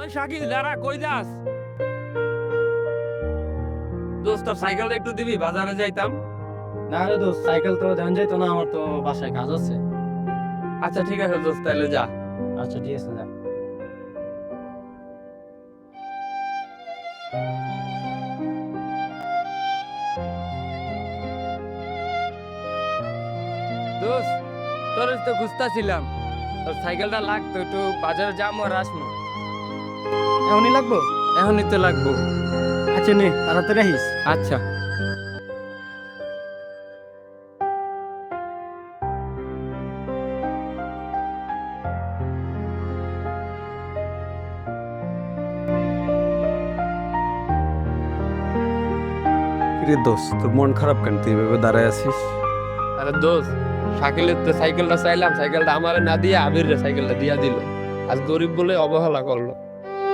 ওই শাকিল দাঁড়া, কই যাস? দোস্ত তোর সাইকেলটা একটু দিবি, বাজারে যাইতাম। না রে দোস্ত, সাইকেল তো ধ্যান যাইত না, আমার তো বাসায় কাজ আছে। আচ্ছা ঠিক আছে দোস্ত, তাহলে যা। আচ্ছা ঠিক আছে, যা। দোস্ত তোর তো খুঁজতেছিলাম, তোর সাইকেলটা লাগতো, একটু বাজারে যাবো আর আসবো। এখনই লাগবো? এখনই তো লাগবো। আচ্ছা নে, তাড়াতাড়ি আহিস। আচ্ছা। রে দোস্ত, তোর মন খারাপ কেন? তুই এভাবে দাঁড়ায় আছিস? আরে দোস্ত, শাকিলের তো সাইকেলটা চাইলাম, সাইকেলটা আমারে না দিয়ে আবির রে সাইকেলটা দিয়া দিল। আজ গরিব বলে অবহেলা করলো।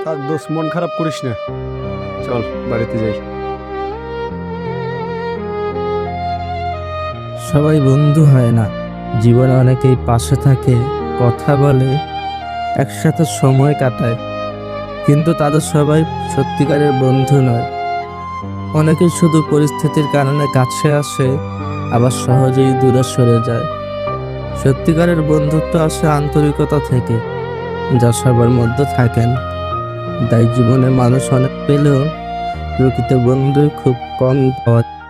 থাক দোস্ত, মন খারাপ করিস না, চল বাড়িতে যাই। সবাই বন্ধু হয় না, জীবনে অনেকেই পাশে থাকে, কথা বলে, একসাথে সময় কাটায়, কিন্তু তাদের সবাই সত্যিকারের বন্ধু নয়। অনেকেই শুধু পরিস্থিতির কারণে কাছে আসে, আবার সহজেই দূরে সরে যায়। সত্যিকারের বন্ধুত্ব আসে আন্তরিকতা থেকে, যা সবার মধ্যে থাকেন। তাই জীবনে মানুষ অনেক পেলেও প্রকৃত বন্ধু খুব কম পাওয়া যায়।